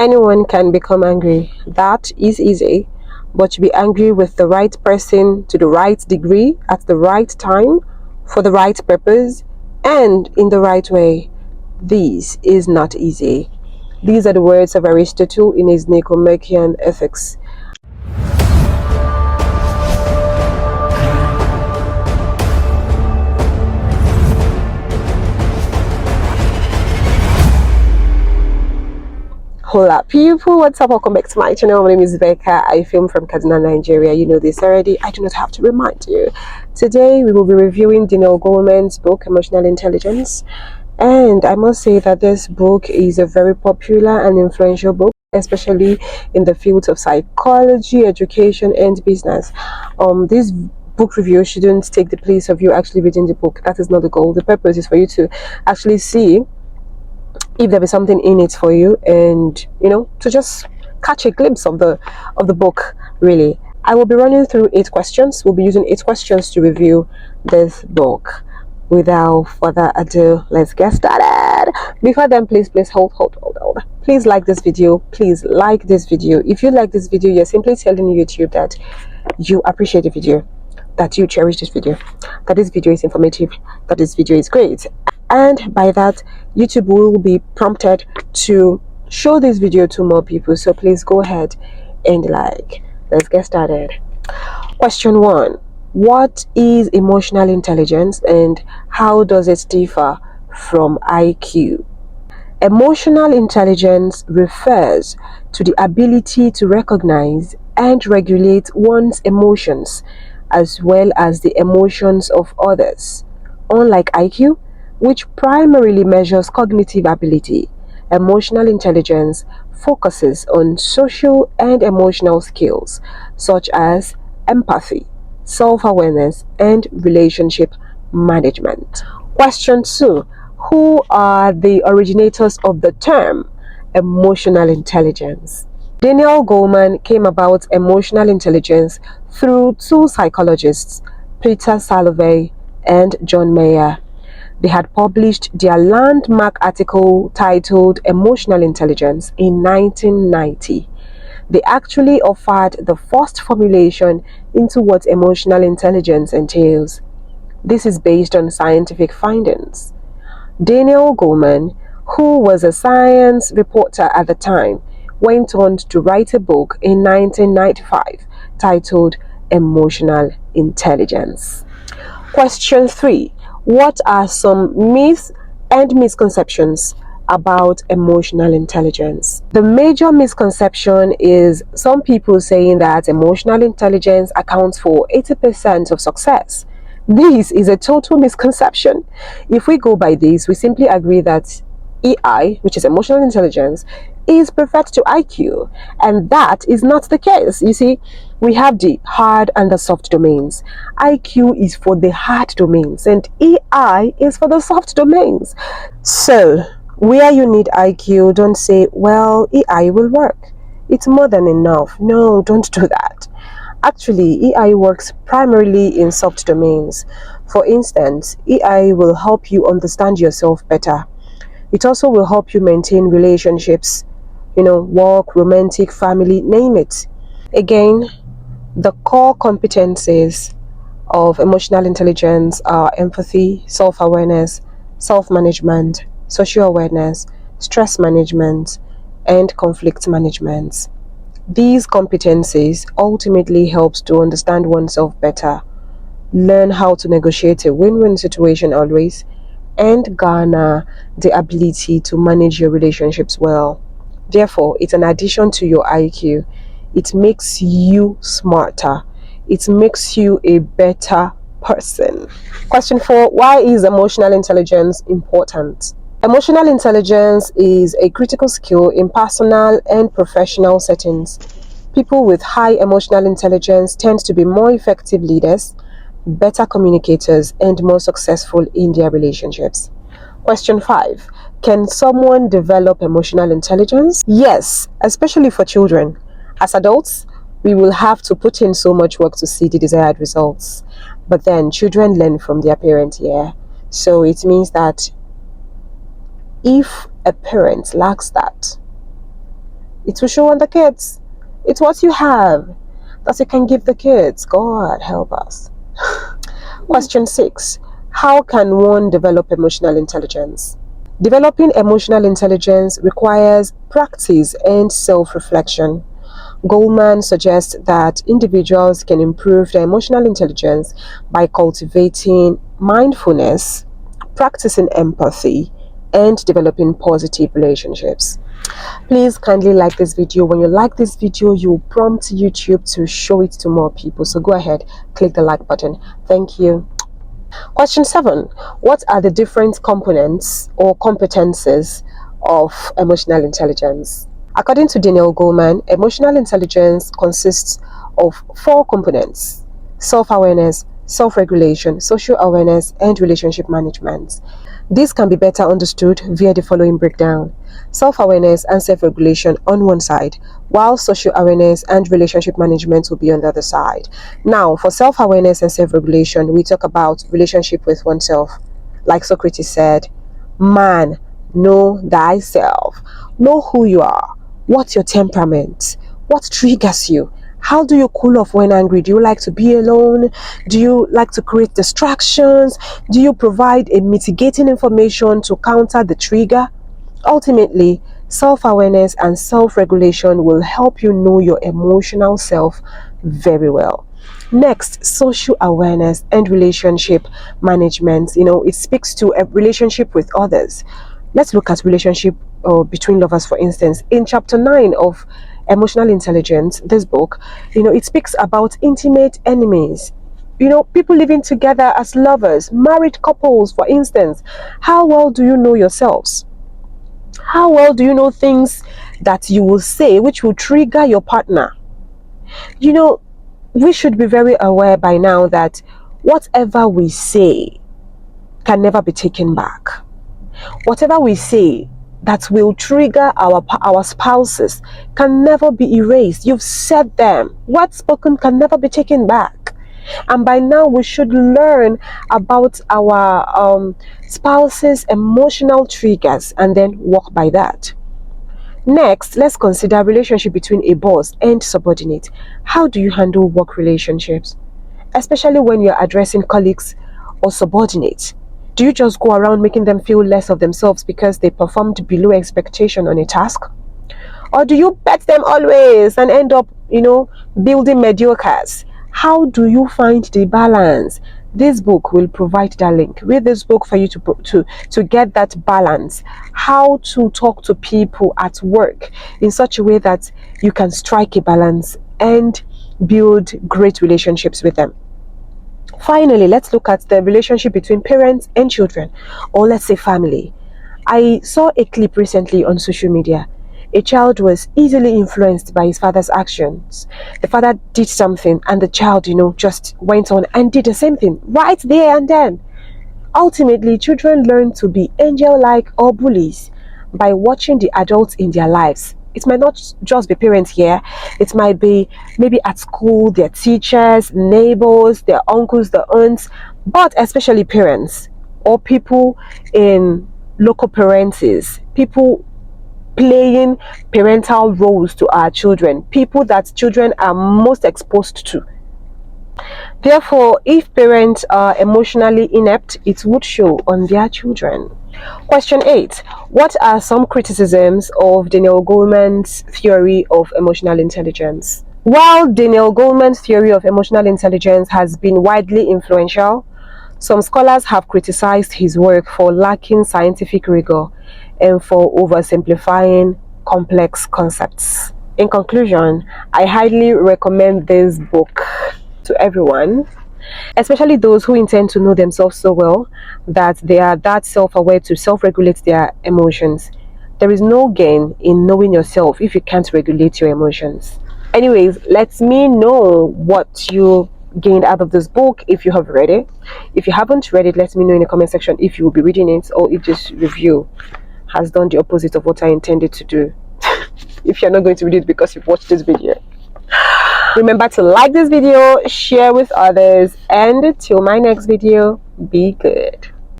Anyone can become angry. That is easy. But to be angry with the right person to the right degree at the right time for the right purpose and in the right way, this is not easy. These are the words of Aristotle in his Nicomachean Ethics. Hola people, what's up? Welcome back to my channel. My name is Becca. I film from Kaduna, Nigeria. You know this already. I do not have to remind you. Today we will be reviewing Daniel Goleman's book, Emotional Intelligence. And I must say that this book is a very popular and influential book, especially in the fields of psychology, education, and business. This book review shouldn't take the place of you actually reading the book. That is not the goal. The purpose is for you to actually see if there is something in it for you, and to just catch a glimpse of the book. Really, I will be running through 8 questions. We'll be using 8 questions to review this book. Without further ado, let's get started. Before then, please hold. Please like this video. Please like this video. If you like this video, you're simply telling YouTube that you appreciate the video, that you cherish this video, that this video is informative, that this video is great. And by that, YouTube will be prompted to show this video to more people. So please go ahead and like. Let's get started. Question 1. What is emotional intelligence and how does it differ from IQ? Emotional intelligence refers to the ability to recognize and regulate one's emotions as well as the emotions of others. Unlike IQ, which primarily measures cognitive ability, emotional intelligence focuses on social and emotional skills such as empathy, self-awareness, and relationship management. Question 2. Who are the originators of the term emotional intelligence? Daniel Goleman came about emotional intelligence through 2 psychologists, Peter Salovey and John Mayer. They had published their landmark article titled Emotional Intelligence in 1990. They actually offered the first formulation into what emotional intelligence entails. This is based on scientific findings. Daniel Goleman, who was a science reporter at the time, went on to write a book in 1995 titled Emotional Intelligence. Question 3. What are some myths and misconceptions about emotional intelligence? The major misconception is some people saying that emotional intelligence accounts for 80% of success. This is a total misconception. If we go by this, we simply agree that EI, which is emotional intelligence, is perfect to IQ, and that is not the case. You see, we have the hard and the soft domains. IQ is for the hard domains and EI is for the soft domains. So where you need IQ, don't say, well, EI will work, it's more than enough. No, don't do that. Actually, EI works primarily in soft domains. For instance, EI will help you understand yourself better. It also will help you maintain relationships, work, romantic, family, name it. Again, the core competencies of emotional intelligence are empathy, self-awareness, self-management, social awareness, stress management, and conflict management. These competencies ultimately helps to understand oneself better, learn how to negotiate a win-win situation always, and garner the ability to manage your relationships well. Therefore, it's an addition to your IQ. It makes you smarter. It makes you a better person. Question 4. Why is emotional intelligence important? Emotional intelligence is a critical skill in personal and professional settings. People with high emotional intelligence tend to be more effective leaders, better communicators, and more successful in their relationships. Question 5. Can someone develop emotional intelligence? Yes, especially for children. As adults, we will have to put in so much work to see the desired results. But then children learn from their parents, yeah? So it means that if a parent lacks that, It will show on the kids. It's what you have that you can give the kids. God help us. Question 6. How can one develop emotional intelligence? Developing emotional intelligence requires practice and self-reflection. Goleman suggests that individuals can improve their emotional intelligence by cultivating mindfulness, practicing empathy, and developing positive relationships. Please kindly like this video. When you like this video, you will prompt YouTube to show it to more people. So go ahead, click the like button. Thank you. Question 7. What are the different components or competences of emotional intelligence? According to Daniel Goleman, emotional intelligence consists of 4 components: self-awareness, self-regulation, social awareness, and relationship management. This can be better understood via the following breakdown: self-awareness and self-regulation on one side, while social awareness and relationship management will be on the other side. Now, for self-awareness and self-regulation, we talk about relationship with oneself. Like Socrates said, man, know thyself. Know who you are. What's your temperament? What triggers you? How do you cool off when angry? Do you like to be alone? Do you like to create distractions? Do you provide a mitigating information to counter the trigger? Ultimately, self-awareness and self-regulation will help you know your emotional self very well. Next, social awareness and relationship management. It speaks to a relationship with others. Let's look at relationship between lovers, for instance. In chapter 9 of Emotional Intelligence, this book, it speaks about intimate enemies. People living together as lovers, married couples, for instance. How well do you know yourselves? How well do you know things that you will say which will trigger your partner? We should be very aware by now that whatever we say can never be taken back. Whatever we say that will trigger our spouses can never be erased. You've said them. What's spoken can never be taken back. And by now we should learn about our spouses' emotional triggers and then work by that. Next, let's consider relationship between a boss and subordinate. How do you handle work relationships, especially when you're addressing colleagues or subordinates? Do you just go around making them feel less of themselves because they performed below expectation on a task? Or do you bet them always and end up, building mediocres? How do you find the balance? This book will provide that link. Read this book for you to get that balance. How to talk to people at work in such a way that you can strike a balance and build great relationships with them. Finally, let's look at the relationship between parents and children, or let's say family. I saw a clip recently on social media. A child was easily influenced by his father's actions. The father did something and the child, just went on and did the same thing right there and then. Ultimately, children learn to be angel-like or bullies by watching the adults in their lives. It might not just be parents here. It might be maybe at school, their teachers, neighbors, their uncles, their aunts, but especially parents or people in local parencies, people playing parental roles to our children, people that children are most exposed to. Therefore, if parents are emotionally inept, it would show on their children. Question 8. What are some criticisms of Daniel Goleman's theory of emotional intelligence? While Daniel Goleman's theory of emotional intelligence has been widely influential, some scholars have criticized his work for lacking scientific rigor and for oversimplifying complex concepts. In conclusion, I highly recommend this book to everyone, especially those who intend to know themselves so well that they are that self-aware to self-regulate their emotions. There is no gain in knowing yourself if you can't regulate your emotions. Anyways, let me know what you gained out of this book if you have read it. If you haven't read it, let me know in the comment section if you will be reading it or if this review has done the opposite of what I intended to do. If you're not going to read it because you've watched this video. Remember to like this video, share with others, and till my next video, be good.